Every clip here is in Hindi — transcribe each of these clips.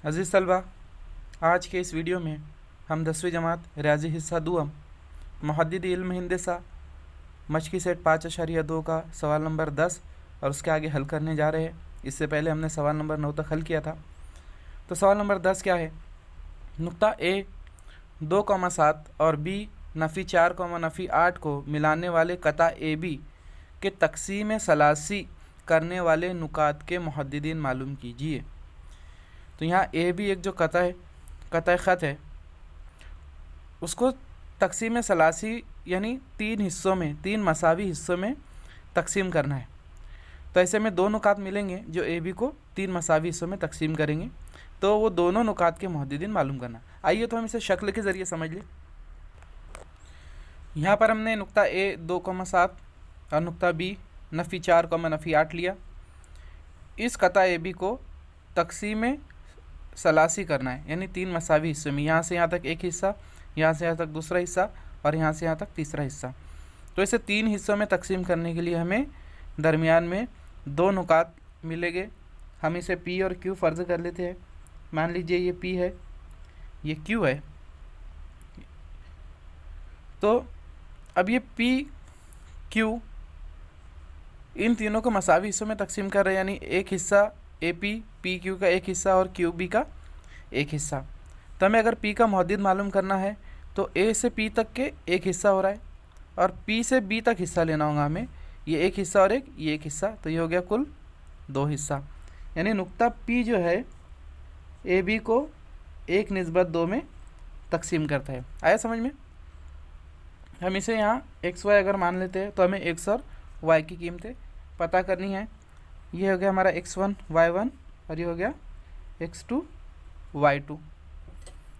अजीज़ तलबा, आज के इस वीडियो में हम 10वीं जमात रियाजी हिस्सा दुअम मुहद्दिद इल्म हिंदसा मशकी सेट 5.2 का सवाल नंबर 10 और उसके आगे हल करने जा रहे हैं। इससे पहले हमने सवाल नंबर 9 तक हल किया था। तो सवाल नंबर 10 क्या है? नुक्ता ए 2,7 और बी नफ़ी 4, नफ़ी 8 को मिलाने वाले कता ए बी के तक़सीम सलासी करने वाले नुकात के मुहद्दिदीन मालूम कीजिए। तो यहाँ ए बी एक जो कता ख़त है, उसको तक़सीम सलासी यानी 3 हिस्सों में, 3 मसावी हिस्सों में तकसीम करना है। तो ऐसे में दो नुकात मिलेंगे जो ए बी को 3 मसावी हिस्सों में तकसीम करेंगे, तो वो दोनों नुकात के मुहद्दिदीन मालूम करना। आइए तो हम इसे शक्ल के ज़रिए समझ लें। यहाँ पर हमने नुक्ता ए 2,7 और नुक्ता बी नफ़ी 4, नफ़ी 8 लिया। इस कता ए बी को तकसीम सलासी करना है, यानी 3 मसावी हिस्सों में। यहाँ से यहाँ तक एक हिस्सा, यहाँ से यहाँ तक दूसरा हिस्सा और यहाँ से यहाँ तक तीसरा हिस्सा। तो इसे 3 हिस्सों में तकसीम करने के लिए हमें दरमियान में 2 नुकात मिलेंगे। हम इसे पी और क्यू फ़र्ज़ कर लेते हैं। मान लीजिए ये पी है, ये क्यू है। तो अब ये पी क्यू इन तीनों को मसावी हिस्सों में तकसीम कर रहे हैं, यानी एक हिस्सा ए पी क्यू का एक हिस्सा और क्यू बी का एक हिस्सा। तो हमें अगर पी का मुहद्दिद मालूम करना है तो ए से पी तक के एक हिस्सा हो रहा है और पी से बी तक हिस्सा लेना होगा हमें, ये एक हिस्सा और ये एक हिस्सा। तो ये हो गया कुल 2 हिस्सा। यानी नुक्ता पी जो है ए बी को 1:2 में तकसीम करता है। आया समझ में? हम इसे यहाँ एक्स वाई अगर मान लेते हैं तो हमें एक्स और वाई की कीमतें पता करनी है। ये हो गया हमारा x1 y1 और ये हो गया x2 y2।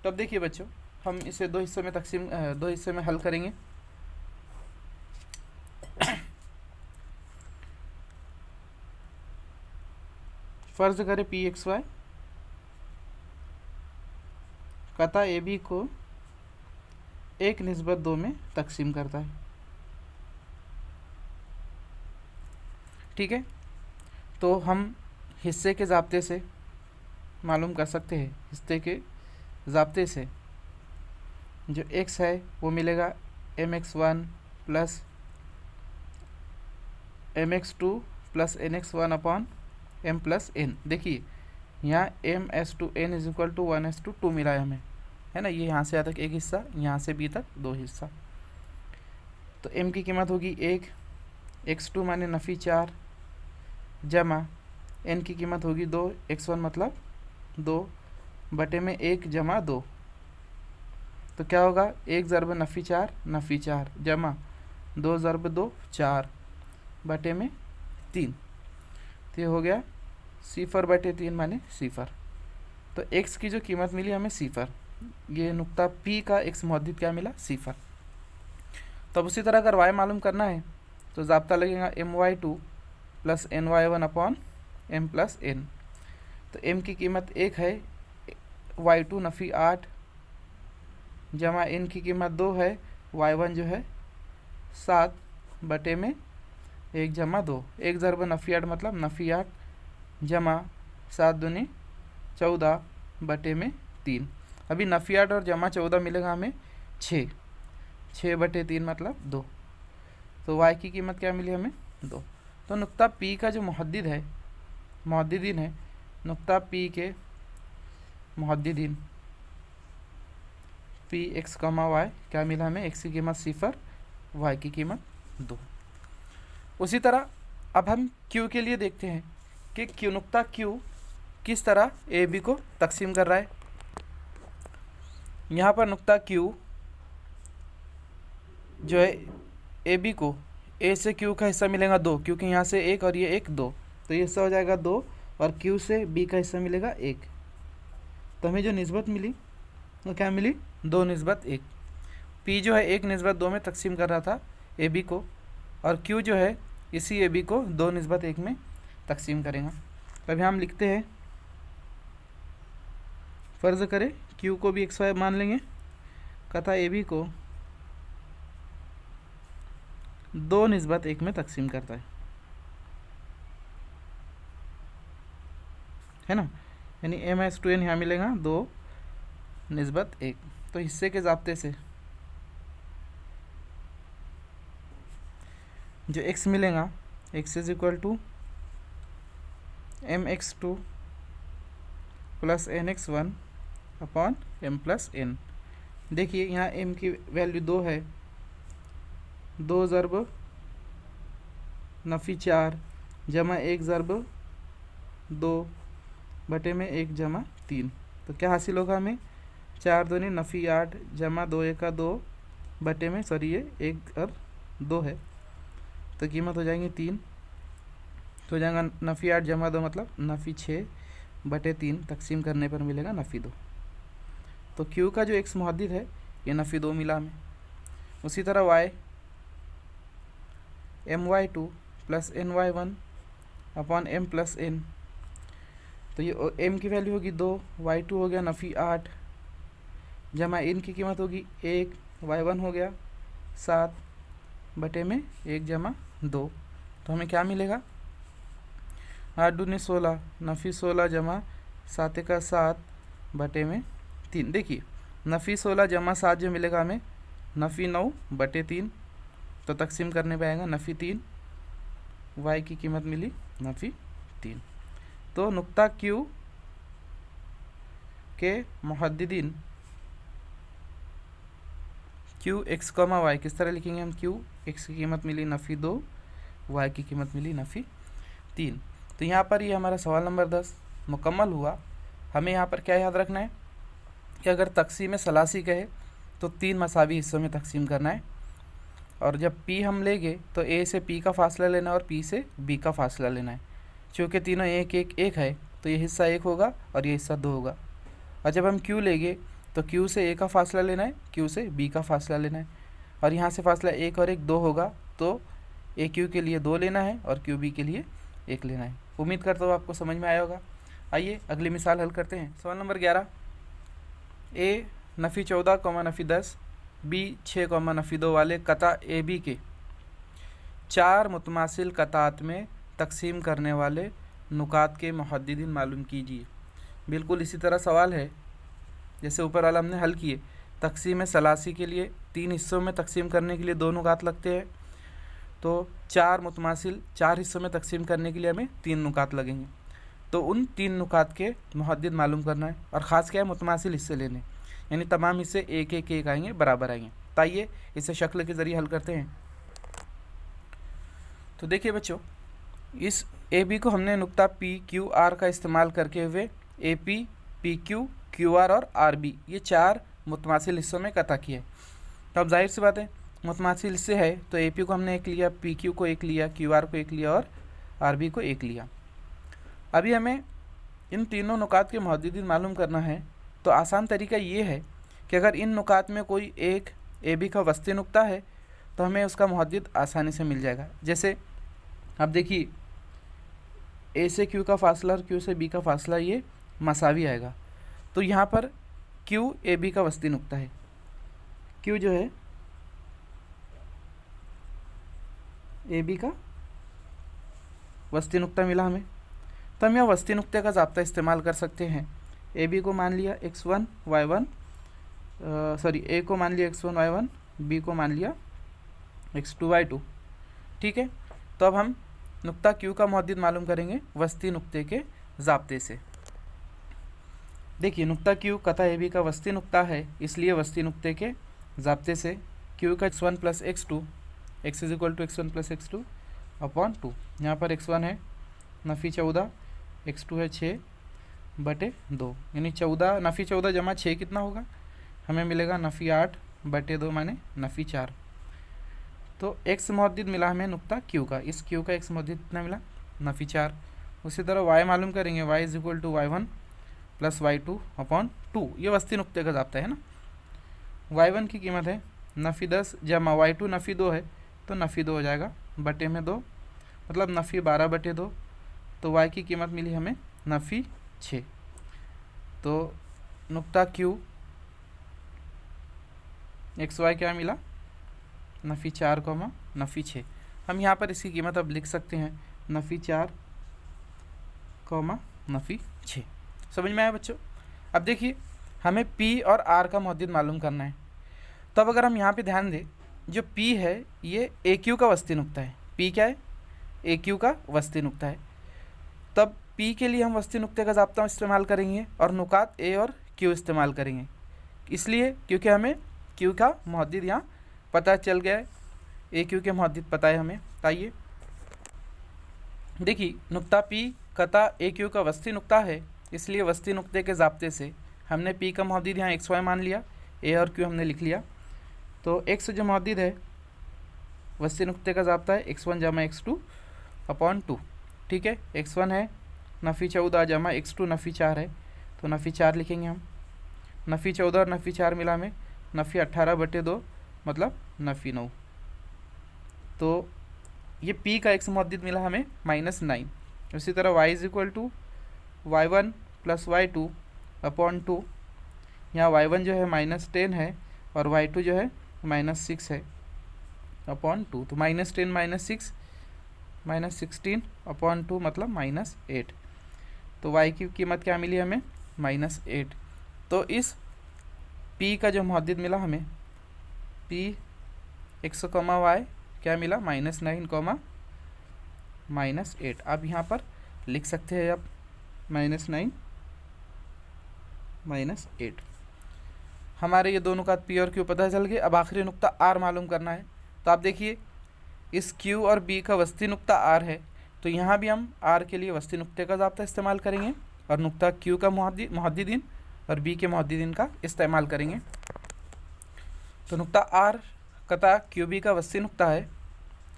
तो अब देखिए बच्चों, हम इसे 2 हिस्सों में तकसीम 2 हिस्से में हल करेंगे। फ़र्ज़ करें पी एक्स वाई कता ए बी को 1:2 में तकसीम करता है। ठीक है, तो हम हिस्से के ज़ाब्ते से मालूम कर सकते हैं। हिस्से के ज़ाब्ते से जो x है वो मिलेगा mx1 plus mx2 plus nx1 upon m plus n। देखिए यहाँ m/n इज इक्वल टू 1/2 मिला है हमें, है ना। ये यहाँ से यहाँ तक एक हिस्सा, यहाँ से b तक 2 हिस्सा। तो m की कीमत होगी 1, x2 माने नफ़ी 4 जमा n की कीमत होगी 2, x1 मतलब 2 बटे में 1 जमा 2। तो क्या होगा? 1 ज़रब नफ़ी 4 जमा 2 ज़रब 2 4 बटे में 3। तो ये हो गया 0/3 माने 0। तो x की जो कीमत मिली हमें 0, ये नुक्ता P का x मुहद्दिद क्या मिला? 0। तो अब उसी तरह अगर y मालूम करना है तो ज़ाब्ता लगेगा my2 plus ny1 upon m plus n। तो m की कीमत 1 है, y2 नफ़ी 8 जमा n की कीमत 2 है, y1 जो है 7 बटे में 1 जमा 2। 1 ज़रब नफ़ी 8 मतलब नफ़ी 8 जमा 7 दूनी 14 बटे में 3। अभी नफ़ी 8 और जमा 14 मिलेगा हमें 6 बटे 3 मतलब 2। तो y की कीमत क्या मिली हमें? 2। तो नुक्ता P का जो मुहद्दिदीन है, नुक्ता P के मुहद्दिदीन P x, y क्या मिला हमें? x की कीमत 0, y की कीमत 2। उसी तरह अब हम Q के लिए देखते हैं कि Q नुक्ता Q किस तरह ए बी को तकसीम कर रहा है। यहाँ पर नुक्ता Q जो है ए बी को ए से क्यू का हिस्सा मिलेगा 2, क्योंकि यहाँ से 1 और ये 1 2, तो ये हिस्सा हो जाएगा 2 और क्यू से बी का हिस्सा मिलेगा 1। तो हमें जो निस्बत मिली वो क्या मिली? 2:1। पी जो है 1:2 में तकसीम कर रहा था ए बी को, और क्यू जो है इसी ए बी को 2:1 में तकसीम करेगा। तभी हम लिखते हैं, फ़र्ज़ करें क्यू को भी एक्स वाई मान लेंगे, कथा ए बी को 2:1 में तकसीम करता है ना। यानी m/n यहाँ मिलेगा 2/1। तो हिस्से के ज़ाब्ते से जो x मिलेगा, x is equal to mx2 plus nx1 upon m+n। देखिए यहाँ m की वैल्यू 2 है, 2 ज़रब नफ़ी 4 जमा 1 ज़रब 2 बटे में 1 जमा 3। तो क्या हासिल होगा हमें, 4 दूनी नफ़ी 8 जमा 2 1 2 बटे में, सॉरी ये 1 और 2 है, तो कीमत हो जाएंगी 3। तो हो जाएगा नफ़ी 8 जमा 2 मतलब नफ़ी 6 बटे 3, तकसीम करने पर मिलेगा नफ़ी 2। तो Q का जो x मुहद्दिद है ये नफ़ी 2 मिला हमें। उसी तरह y my2 plus ny1 upon m+n। तो ये m की वैल्यू होगी 2, y2 हो गया नफ़ी 8 जमा n की कीमत होगी 1, y1 हो गया 7 बटे में 1 जमा 2। तो हमें क्या मिलेगा, 8 दूनी 16 नफ़ी 16 जमा 7 का 7 बटे में 3। देखिए नफ़ी 16 जमा 7 जो मिलेगा हमें नफ़ी 9 बटे 3, तो तकसीम करने पे आएगा नफ़ी 3, y की कीमत मिली नफ़ी 3। तो नुक्ता Q के मुहद्दिदीन Q x, y किस तरह लिखेंगे हम, Q x की कीमत मिली नफ़ी 2, y की कीमत मिली नफ़ी 3। तो यहाँ पर ये हमारा सवाल नंबर 10 मुकम्मल हुआ। हमें यहाँ पर क्या याद रखना है कि अगर तकसीम सलासी कहे तो 3 मसावी हिस्सों में तकसीम करना है, और जब P हम लेंगे तो A से P का फासला लेना है और P से B का फासला लेना है। चूँकि तीनों 1 1 1 है तो ये हिस्सा 1 होगा और ये हिस्सा 2 होगा। और जब हम Q लेंगे तो Q से A का फासला लेना है, Q से B का फासला लेना है, और यहाँ से फासला 1 और 1 2 होगा, तो AQ के लिए 2 लेना है और QB के लिए 1 लेना है। उम्मीद करता हूँ आपको समझ में आया होगा। आइए अगली मिसाल हल करते हैं। सवाल नंबर 11, A नफ़ी 14, नफ़ी 10, B 6, नफ़ी 2 वाले कता AB के 4 मुतमासिल कतात में तकसीम करने वाले नुकात के मुहद्दिदीन मालूम कीजिए। बिल्कुल इसी तरह सवाल है जैसे ऊपर वाला हमने हल किए। तकसीम सलासी के लिए 3 हिस्सों में तकसीम करने के लिए 2 नुकात लगते हैं, तो 4 मुतमासिल 4 हिस्सों में तकसीम करने के लिए हमें 3 नुकात लगेंगे। तो उन 3 नुकात के मुहद्दिद मालूम करना है, और ख़ास क्या है, मुतमासिल हिस्से लेने, यानी तमाम हिस्से 1 1 1 आएंगे, बराबर आएंगे। तो आइए इसे शक्ल के ज़रिए हल करते हैं। तो देखिए बच्चों, इस AB को हमने नुक्ता PQR का इस्तेमाल करके हुए AP, PQ, QR और RB ये 4 मुतमासिल हिस्सों में कता किया है। तो अब जाहिर सी बात है मुतमासिल हिस्से है तो AP को हमने 1 लिया, PQ को 1 लिया, QR को 1 लिया और RB को 1 लिया। अभी हमें इन तीनों नुकात के मुहद्दिदीन मालूम करना है। तो आसान तरीका ये है कि अगर इन नुकात में कोई एक AB का वस्ती नुक्ता है तो हमें उसका मुहद्दिद आसानी से मिल जाएगा। जैसे अब देखिए A से Q का फासला और Q से B का फासला ये मसावी आएगा, तो यहाँ पर Q AB का वस्ती नुक्ता है। Q जो है AB का वस्ती नुक्ता मिला हमें, तो हम यहाँ वस्ती नुक्ते का ज़ाब्ता इस्तेमाल कर सकते हैं। AB को मान लिया x1 y1, सॉरी A को मान लिया x1 y1, B को मान लिया x2 y2। ठीक है, तो अब हम नुक्ता Q का मुहद्दिद मालूम करेंगे वस्ती नुक्ते के ज़ाब्ते से। देखिए नुक्ता Q कता AB का वस्ती नुक्ता है, इसलिए वस्ती नुक्ते के ज़ाब्ते से Q का x1 plus x2, x is equal to x1 plus x2 upon 2। यहाँ पर x1 है नफ़ी 14, x2 है 6 बटे 2, यानी 14 नफ़ी 14 जमा 6 कितना होगा, हमें मिलेगा नफ़ी 8 बटे 2 माने नफ़ी 4। तो x मुहद्दिद मिला हमें नुक्ता Q का, इस Q का x मुहद्दिद कितना मिला, नफ़ी 4। उसी तरह y मालूम करेंगे, y is equal to y1 plus y2 upon 2, ये वस्ती नुक्ते का ज़ाब्ता है ना। y1 की कीमत है नफ़ी 10 जमा y2 नफ़ी 2 है तो नफ़ी 2 हो जाएगा बटे में 2, मतलब नफ़ी 12 बटे 2, तो y की कीमत मिली हमें नफ़ी 6। तो नुक्ता Q XY क्या मिला, नफ़ी 4, नफ़ी 6। हम यहाँ पर इसकी कीमत अब लिख सकते हैं नफ़ी 4, नफ़ी 6। समझ में आया बच्चों? अब देखिए हमें P और R का मौद्दिद मालूम करना है। तब अगर हम यहाँ पे ध्यान दें, जो P है ये AQ का वस्ती नुक्ता है। P क्या है? AQ का वस्ती नुक्ता है। तब P के लिए हम वस्ती नुक्ते का ज़ाब्ता इस्तेमाल करेंगे और नुकात A और Q इस्तेमाल करेंगे, इसलिए क्योंकि हमें Q का मौद्दिद यहाँ पता चल गया है, AQ के मौद्दिद पता है हमें। आइए देखिए, नुक्ता P कता AQ का वस्ती नुक्ता है, इसलिए वस्ती नुक्ते के ज़ाब्ते से हमने P का मौद्दिद यहाँ XY मान लिया, A और Q हमने लिख लिया। तो X जो मौद्दिद है वस्ती नुक्ते का ज़ाब्ता है x1 जमा x2/2। ठीक है, x1 है नफ़ी 14 जमा x2 नफ़ी 4 है, तो नफ़ी 4 लिखेंगे हम। नफ़ी 14 और नफ़ी 4 मिला में नफ़ी 18/2 मतलब नफ़ी 9। तो ये P का x मौद्दिद मिला हमें -9। उसी तरह y = y1 + y2/2। यहाँ y1 जो है -10 है और y2 जो है -6 है /2। तो -10 -6 -16/2 मतलब -8। तो y की कीमत क्या मिली हमें? -8। तो इस P का जो मौद्दिद मिला हमें P x, y क्या मिला? -9, -8। अब यहाँ पर लिख सकते हैं आप -9 -8। हमारे ये दोनों का P और Q पता चल गए। अब आखिरी नुक्ता R मालूम करना है। तो आप देखिए इस Q और B का वस्ती नुक्ता R है, तो यहाँ भी हम R के लिए वस्ती नुक्ते का ज़ाब्ता इस्तेमाल करेंगे और नुक्ता Q का मौद्दिदीन और B के मौद्दिदीन का इस्तेमाल करेंगे। तो नुक्ता R कता QB का वस्ती नुक्ता है,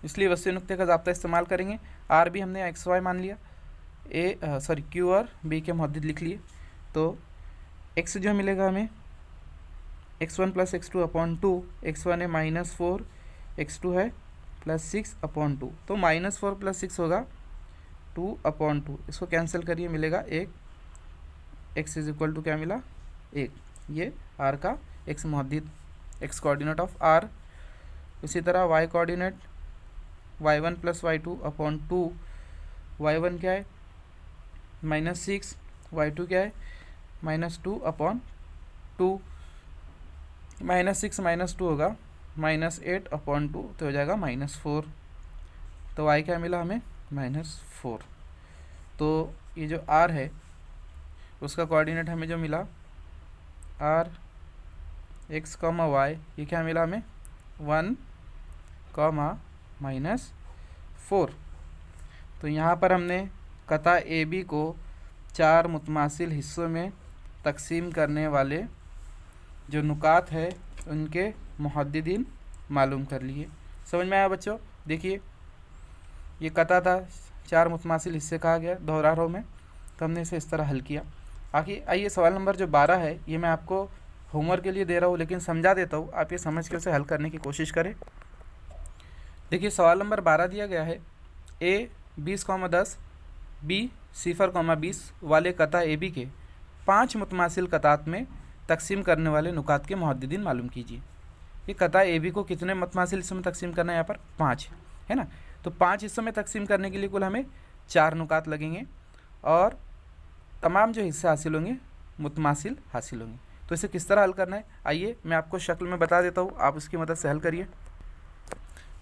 इसलिए वस्ती नुक्ते का ज़ाब्ता इस्तेमाल करेंगे। R भी हमने XY मान लिया, Q और B के मौद्दिद लिख लिए। तो X जो मिलेगा हमें x1 + x2/2। x1 है -4, x2 है +6/2। तो -4 + 6 होगा 2/2। इसको कैंसिल करिए, मिलेगा 1। x = क्या मिला? 1। ये R का x मौद्दिद, x coordinate of R। इसी तरह y coordinate y1 + y2/2। y1 क्या है? -6, y2 क्या है? -2/2। -6 -2 होगा -8/2, तो हो जाएगा -4। तो y क्या मिला हमें? -4। तो ये जो R है उसका कोऑर्डिनेट हमें जो मिला R x, y, ये क्या मिला हमें? 1, -4। तो यहाँ पर हमने कता AB को 4 मुतमासिल हिस्सों में तकसीम करने वाले जो नुकात है उनके मुहद्दिदीन मालूम कर लिए। समझ में आया बच्चों? देखिए ये कता था, 4 मुतमासिल हिस्से कहा गया दोहरा रो में, तो हमने इसे इस तरह हल किया। आइए सवाल नंबर जो 12 है ये मैं आपको होमवर्क के लिए दे रहा हूँ, लेकिन समझा देता हूँ, आप ये समझ के उसे हल करने की कोशिश करें। देखिए सवाल नंबर 12 दिया गया है, A 20,10 B 0,20 वाले कता AB के 5 मुतमासिल कतात में तकसीम करने वाले नुकात के मुहद्दिदीन मालूम कीजिए। ये कता AB को कितने मुतमासिल हिस्सों में तकसीम करना है? यहाँ पर 5 है ना। तो 5 हिस्सों में तकसीम करने के लिए कुल हमें 4 नुकात लगेंगे और तमाम जो हिस्से हासिल होंगे मुतमासिल हासिल होंगे। तो इसे किस तरह हल करना है आइए मैं आपको शक्ल में बता देता हूँ, आप उसकी मदद से हल करिए।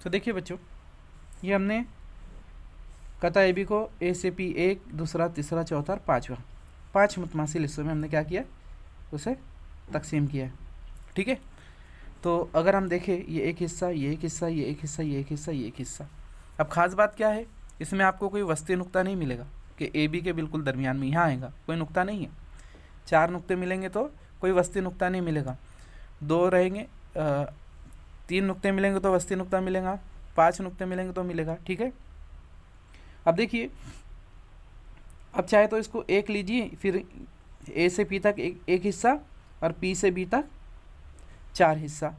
तो देखिए बच्चों, ये हमने कता AB को A से P 1, दूसरा, तीसरा, चौथा और 5वां 5 मुतमासिल हिस्सों में हमने क्या किया? उसे तकसीम किया है। ठीक है, तो अगर हम देखें ये एक हिस्सा, ये एक हिस्सा, ये एक हिस्सा, ये एक हिस्सा, ये एक हिस्सा। अब ख़ास बात क्या है, इसमें आपको कोई वस्ती नुक्ता नहीं मिलेगा कि AB के बिल्कुल दरमियान में यहाँ आएगा, कोई नुक्ता नहीं है। 4 नुक्ते मिलेंगे तो कोई वस्ती नुक्ता नहीं मिलेगा। 2 रहेंगे, 3 नुक्ते मिलेंगे तो वस्ती नुक्ता मिलेगा, 5 नुक्ते मिलेंगे तो मिलेगा। ठीक है, अब देखिए, अब चाहे तो इसको 1 लीजिए, फिर A से P तक एक हिस्सा और P से B तक 4 हिस्सा।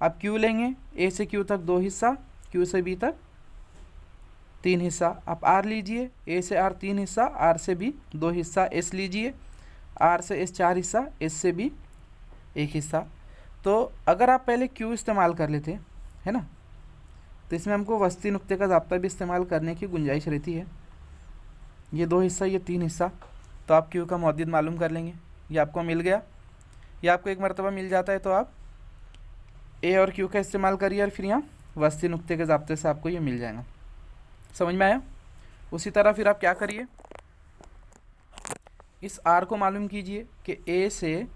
अब Q लेंगे, A से Q तक 2 हिस्सा, Q से B तक 3 हिस्सा। अब R लीजिए, A से R 3 हिस्सा, R से B 2 हिस्सा। S लीजिए, R से S 4 हिस्सा, S से B 1 हिस्सा। तो अगर आप पहले Q इस्तेमाल कर लेते है ना, तो इसमें हमको वस्ती नुक्ते का ज़ाब्ता भी इस्तेमाल करने की गुंजाइश रहती है। ये 2 हिस्सा, ये 3 हिस्सा, तो आप क्यू का मौजूद मालूम कर लेंगे। ये आपको मिल गया, ये आपको एक मरतबा मिल जाता है तो आप ए और क्यू का इस्तेमाल करिए और फिर यहाँ वस्ती नुक्ते के ज़ाब्ते से आपको ये मिल जाएगा। समझ में आया? उसी तरह फिर आप क्या करिए, इस आर को मालूम कीजिए कि ए से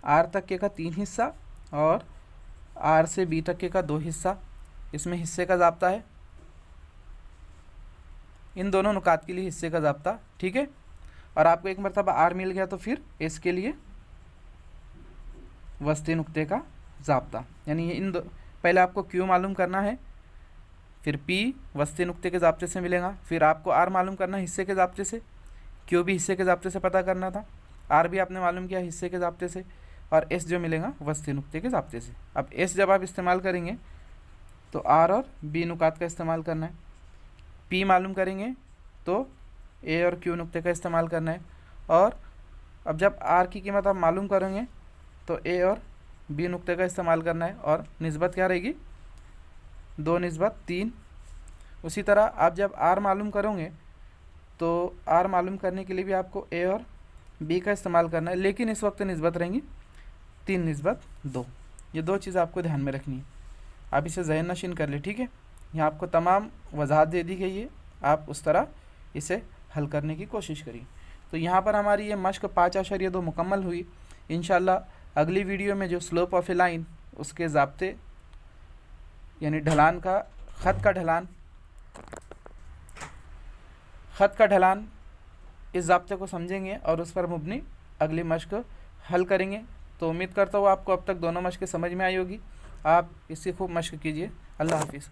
आर तक के का 3 हिस्सा और आर से बी तक के का 2 हिस्सा, इसमें हिस्से का ज़ाब्ता है, इन दोनों नुकात के लिए हिस्से का ज़ाब्ता, ठीक है। और आपको एक मरतबा आर मिल गया तो फिर इसके लिए वस्ती नुक्ते का ज़ाब्ता, यानी इन दो, पहले आपको क्यू मालूम करना है, फिर पी वस्ती नुक्ते के ज़ाब्ते से मिलेगा, फिर आपको आर मालूम करना है हिस्से के ज़ाब्ते से, क्यू भी हिस्से के ज़ाब्ते से पता करना था, आर भी आपने मालूम किया हिस्से के ज़ाब्ते से, और एस जो मिलेगा वस्ती नुक्ते के ज़ाब्ते से। अब एस जब आप इस्तेमाल करेंगे तो आर और बी नुकात का इस्तेमाल करना है, पी मालूम करेंगे तो ए और क्यू नुक्ते का इस्तेमाल करना है, और अब जब आर की कीमत आप मालूम करेंगे तो ए और बी नुक्ते का इस्तेमाल करना है, और निस्बत क्या रहेगी 2:3। उसी तरह आप जब आर मालूम करोगे तो आर मालूम करने के लिए भी आपको ए और बी का इस्तेमाल करना है, लेकिन इस वक्त निस्बत रहेंगी 3:2। ये दो चीज़ आपको ध्यान में रखनी है, आप इसे ज़हन नशीन कर ले, ठीक है। यहाँ आपको तमाम वजाहत दे दी गई है, आप उस तरह इसे हल करने की कोशिश करिए। तो यहाँ पर हमारी ये मश्क 5.2 मुकम्मल हुई। इंशाल्लाह अगली वीडियो में जो स्लोप ऑफ ए लाइन, उसके ज़ाब्ते यानी ढलान का, ख़त का ढलान, इस ज़ाब्ते को समझेंगे और उस पर मुबनी अगली मश्क हल करेंगे। तो उम्मीद करता हूँ आपको अब तक दोनों मश्कें समझ में आई होगी। आप इससे खूब मश्क कीजिए। अल्लाह हाफिज़।